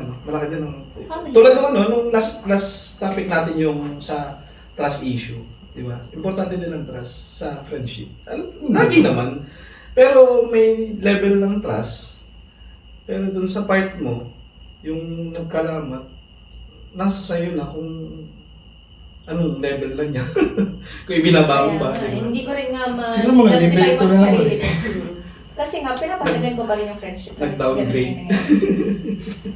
[SPEAKER 5] Ano
[SPEAKER 2] tulad ng nung last topic natin yung sa trust issue, di ba? Importante din ang trust sa friendship. Lagi naman. Pero may level ng trust. Pero dun sa part mo, yung nagkalamat, nasa sayo na kung anong level lang niya. Kung ibinaba mo ba,
[SPEAKER 5] Kaya nga,
[SPEAKER 2] di ba?
[SPEAKER 5] hindi ko rin nga
[SPEAKER 3] Siguro mga
[SPEAKER 5] ma-justify
[SPEAKER 3] level
[SPEAKER 5] pa
[SPEAKER 3] ito
[SPEAKER 5] sa
[SPEAKER 3] na
[SPEAKER 5] sarili ko. Kasi nga, pinapagalan ko pa rin yung friendship.
[SPEAKER 2] Nag-downgrade.
[SPEAKER 5] Ganun yung nangyayari.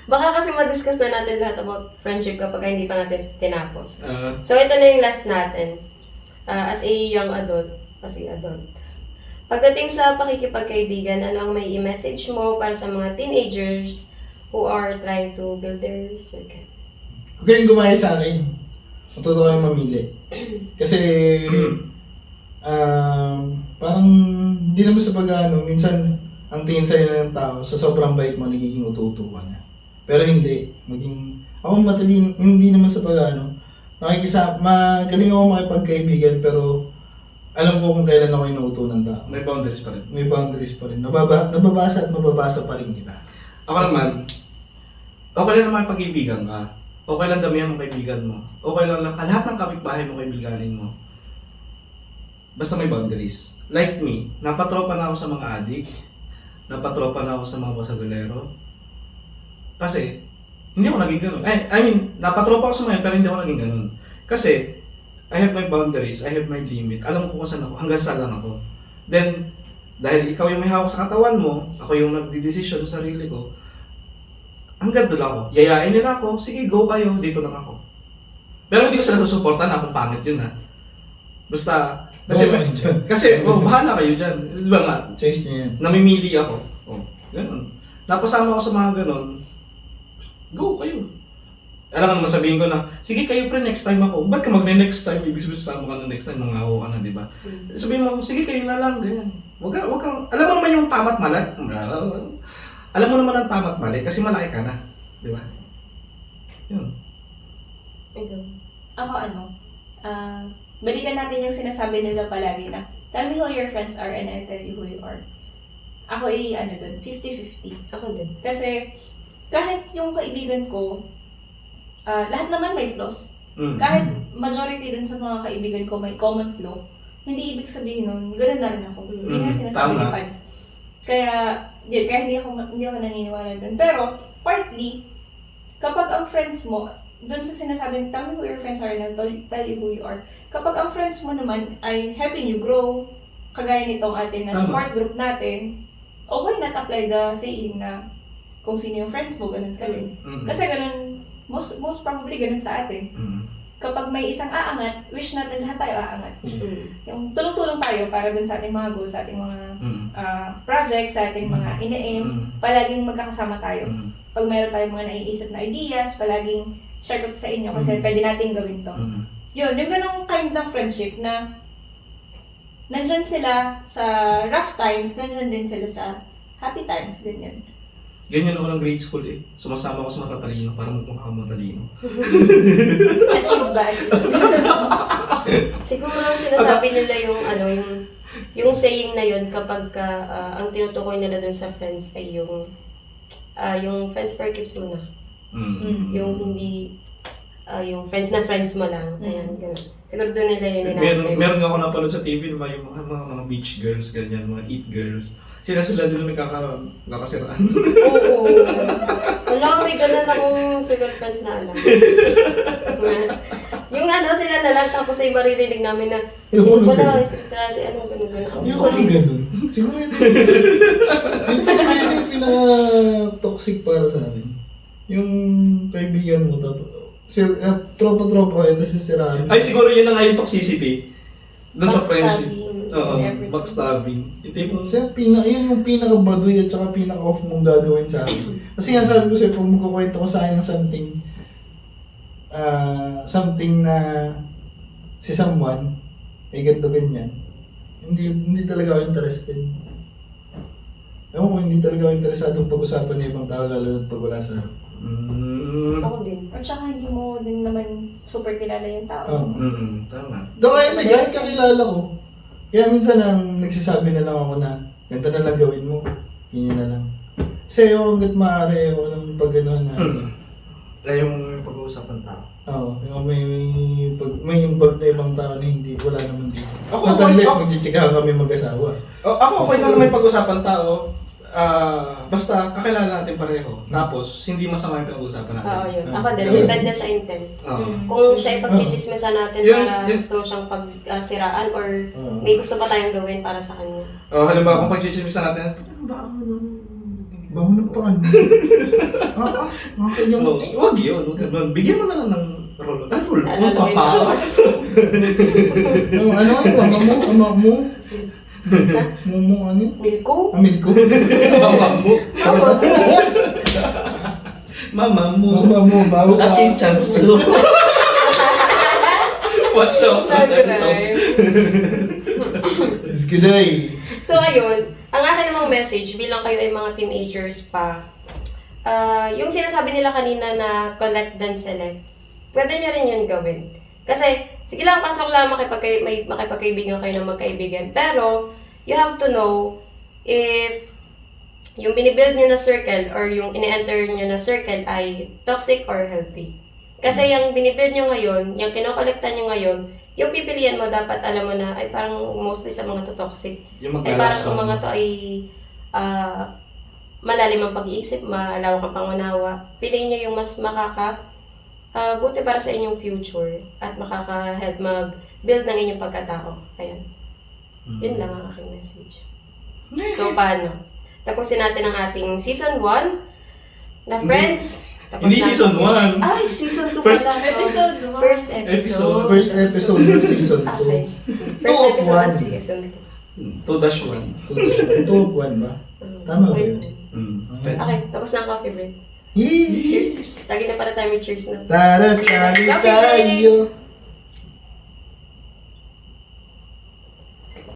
[SPEAKER 1] Baka kasi ma-discuss na natin lahat about friendship kapag hindi pa natin tinapos.
[SPEAKER 2] Ah,
[SPEAKER 1] So, ito na yung last natin. As a young adult, pagdating sa pakikipagkaibigan, ano ang may i-message mo para sa mga teenagers who are trying to build their circle?
[SPEAKER 3] Huwag kayong gumaya sa akin. Matuto kayong mamili. Kasi, parang hindi naman sa pag-ano, minsan, ang tingin sa'yo ng tao, sa sobrang bait mo, nagiging ututo ka na. Pero hindi, ako matalino, hindi naman sa pag-ano, magaling ako makipagkaibigan, pero alam ko kung kailan ako inuuto ng tao.
[SPEAKER 2] May boundaries pa rin.
[SPEAKER 3] May boundaries pa rin. Nababasa at mababasa pa rin kita.
[SPEAKER 2] Ako naman, okay lang naman pag-ibigan ka. Okay lang damihan mo kaibigan mo. Okay lang lahat ng kapitbahay mo kaibiganin mo. Basta may boundaries. Like me, napatropa na ako sa mga adik. Napatropa na ako sa mga basagulero. Kasi, hindi ako naging ganun. Napatropa ako sa mga pero hindi ako naging ganun. Kasi, I have my boundaries, I have my limit. Alam ko kung saan ako, hanggang saan lang ako. Then, dahil ikaw yung may hawak sa katawan mo, ako yung nagdidesisyon sa sarili ko, hanggang doon ako. Yayain nila ako, sige, go kayo, dito lang ako. Pero hindi ko sila susuportan na kung pangit yun ha. Basta, bahala kayo dyan. Di ba nga,
[SPEAKER 3] Choice niya yan.
[SPEAKER 2] namimili ako. Ganun. Napasama ako sa mga ganun, go kayo. Alam mo naman sabihin ko na, sige kayo pre, next time ako. Ba't ka magne-next time? Ibig sabihin sama ka na next time, mangaho ka na, di ba? Sabihin mo, sige kayo na lang, ganyan. Wag kang, alam mo naman yung tama't mali. Alam mo naman ang tama't mali kasi malaki ka na. Di ba? Yun.
[SPEAKER 5] Ako balikan natin yung sinasabi nila palagi na, tell me who your friends are and I'll tell you who you are. Ako dun, 50-50.
[SPEAKER 1] Ako din.
[SPEAKER 5] Kasi, kahit yung kaibigan ko, lahat naman may flaws.
[SPEAKER 2] Mm.
[SPEAKER 5] Kahit majority dun sa mga kaibigan ko may common flaw, hindi ibig sabihin nun, ganun na rin ako. Hindi nga sinasabi ni
[SPEAKER 2] Tama.
[SPEAKER 5] Pads. Kaya hindi ako naniniwala dun. Pero, partly, kapag ang friends mo, dun sa sinasabing, tell me who your friends are and I'll tell you who you are. Kapag ang friends mo naman ay helping you grow, kagaya nitong atin na
[SPEAKER 2] Tama.
[SPEAKER 5] support group natin, why not apply the saying na kung sino yung friends mo, ganun ka rin.
[SPEAKER 2] Mm.
[SPEAKER 5] Kasi ganun, most probably ganun sa atin.
[SPEAKER 2] Mm.
[SPEAKER 5] Kapag may isang aangat, wish natin lahat tayo aangat.
[SPEAKER 1] Mm.
[SPEAKER 5] Yung tulong-tulong tayo para dun sa ating mga goals, sa ating mga
[SPEAKER 2] Mm.
[SPEAKER 5] projects, sa ating mga ine-aim,
[SPEAKER 2] Mm.
[SPEAKER 5] palaging magkakasama tayo.
[SPEAKER 2] Mm.
[SPEAKER 5] Pag mayroon tayong mga naiisip na ideas, palaging share ko sa inyo kasi pwede natin gawin to.
[SPEAKER 2] Mm.
[SPEAKER 5] Yun, yung ganong kind ng friendship na nandyan sila sa rough times, nandyan din sila sa happy times, ganyan.
[SPEAKER 2] Ganyan ako ng grade school eh. Sumasama ako sa matatalino para magmukha akong matalino.
[SPEAKER 5] Achieve ba?
[SPEAKER 1] Siguro sinasabi nila yung saying na yun kapag ang tinutukoy nila dun sa friends ay yung friends for keeps mo na.
[SPEAKER 2] Mm.
[SPEAKER 1] Yung hindi, yung friends na friends mo lang. Ayan, gano'n. Siguro doon nila yun.
[SPEAKER 2] Meron nga ako napanood sa TV, diba, yung mga beach girls, ganyan, mga eat girls. Sila din nagkakasiraan.
[SPEAKER 1] Oo. Wala, may ganun akong circle friends na alam. Yung sila na lang, tapos ay maririnig namin na, ito pala, sila si gano'n.
[SPEAKER 3] Yung ako ganun. Siguro yun yung pinaka-toxic para sa akin. Yung kaibigan mo, tapos, tropa-tropa kayo, tapos sisiraan.
[SPEAKER 2] Ay, siguro yun na nga yung toxicity. Doon sa friendship.
[SPEAKER 1] Backstabbing,
[SPEAKER 2] Oo,
[SPEAKER 1] everything.
[SPEAKER 2] backstabbing. Ito yung...
[SPEAKER 3] Yun yung pinaka-baduy at saka pinaka-off mong gagawin sa akin. Kasi nga sabi ko sa'yo, pag magkukwento ko sa akin ng something na si someone, ay ganito ganyan, hindi talaga ako interested. Ewan ko, hindi talaga ako interesadong pag-usapan ng ibang tao, lalo na pag wala sa akin.
[SPEAKER 1] Ako din.
[SPEAKER 5] At saka hindi mo din naman super kilala yung tao.
[SPEAKER 2] Tama.
[SPEAKER 3] Daw kaya may kahit kakilala ko. Kaya minsan nagsasabi na lang ako na, ganito na lang gawin mo. Ganyan na lang. Kasi hanggat maaari, ako nang pag-gano'n na.
[SPEAKER 2] Ayaw mo yung pag-uusapan tao.
[SPEAKER 3] Oo, yung may involved na ibang tao na hindi, wala naman dito.
[SPEAKER 2] Ako,
[SPEAKER 3] Not unless magchichikahan kami mag-asawa.
[SPEAKER 2] Ako okay lang may pag-usapan tao. Basta kakilala natin pareho. Tapos, hindi masama yung pag-uusapan natin.
[SPEAKER 1] Oo, yun. Ako din. Depende sa intent.
[SPEAKER 2] Oo.
[SPEAKER 1] Kung siya ipag-chichismisan natin
[SPEAKER 2] Yun,
[SPEAKER 1] para
[SPEAKER 2] yun.
[SPEAKER 1] gusto mo siyang pagsiraan or
[SPEAKER 3] Oo.
[SPEAKER 1] may gusto pa tayong gawin para sa kanya.
[SPEAKER 2] Halimbawa, kung pag-chichismisan natin,
[SPEAKER 3] Bago ng pangan. Nakakayang
[SPEAKER 2] no, wag yun. Wag yun. Bigyan mo na lang ng role. Role?
[SPEAKER 1] Alala mo yung
[SPEAKER 2] Papa.
[SPEAKER 1] tawas.
[SPEAKER 3] Ama mo? Mumu ano?
[SPEAKER 1] Milko?
[SPEAKER 3] Amil ko.
[SPEAKER 2] Mama mo. Mama mo.
[SPEAKER 3] Mama mo, bago ka.
[SPEAKER 2] Achin chansu. Watch the episode.
[SPEAKER 3] Iskiday.
[SPEAKER 1] So, ayun. Ang akin namang message, bilang kayo ay mga teenagers pa, yung sinasabi nila kanina na collect then select, pwede nyo rin yun gawin. Kasi, sige lang, pasok lang, may makipagkaibigan kayo ng magkaibigan. Pero, you have to know if yung binibuild nyo na circle or yung ini-enter nyo na circle ay toxic or healthy. Kasi yung binibuild nyo ngayon, yung kinokolekta nyo ngayon, yung pipilian mo, dapat alam mo na, ay parang mostly sa mga to toxic.
[SPEAKER 2] Yung
[SPEAKER 1] Ay parang ang mga to ay malalim ang pag-iisip, malawak ang pangunawa. Piliin nyo yung mas buti para sa inyong future at makaka-help mag-build ng inyong pagkatao. Ayan. Yun lang ang aking message. So, paano? Tapusin natin ang ating season 1 na friends. Tapos
[SPEAKER 2] Hindi season 1.
[SPEAKER 1] Ay, season 2
[SPEAKER 2] First
[SPEAKER 1] pala. So,
[SPEAKER 5] episode one.
[SPEAKER 1] First episode.
[SPEAKER 3] First episode ng season 2.
[SPEAKER 1] Okay.
[SPEAKER 3] Two
[SPEAKER 1] First
[SPEAKER 3] of
[SPEAKER 1] episode
[SPEAKER 3] one.
[SPEAKER 1] ng season
[SPEAKER 2] 2-1.
[SPEAKER 3] 2 of 1 ba?
[SPEAKER 1] 2.
[SPEAKER 3] Tama ba yun?
[SPEAKER 1] Okay, tapos na ang coffee break.
[SPEAKER 3] Yee!
[SPEAKER 1] Cheers. Lagi na para tayo may cheers na.
[SPEAKER 3] Tara,
[SPEAKER 1] See you next
[SPEAKER 3] sali
[SPEAKER 1] coffee break.
[SPEAKER 3] tayo!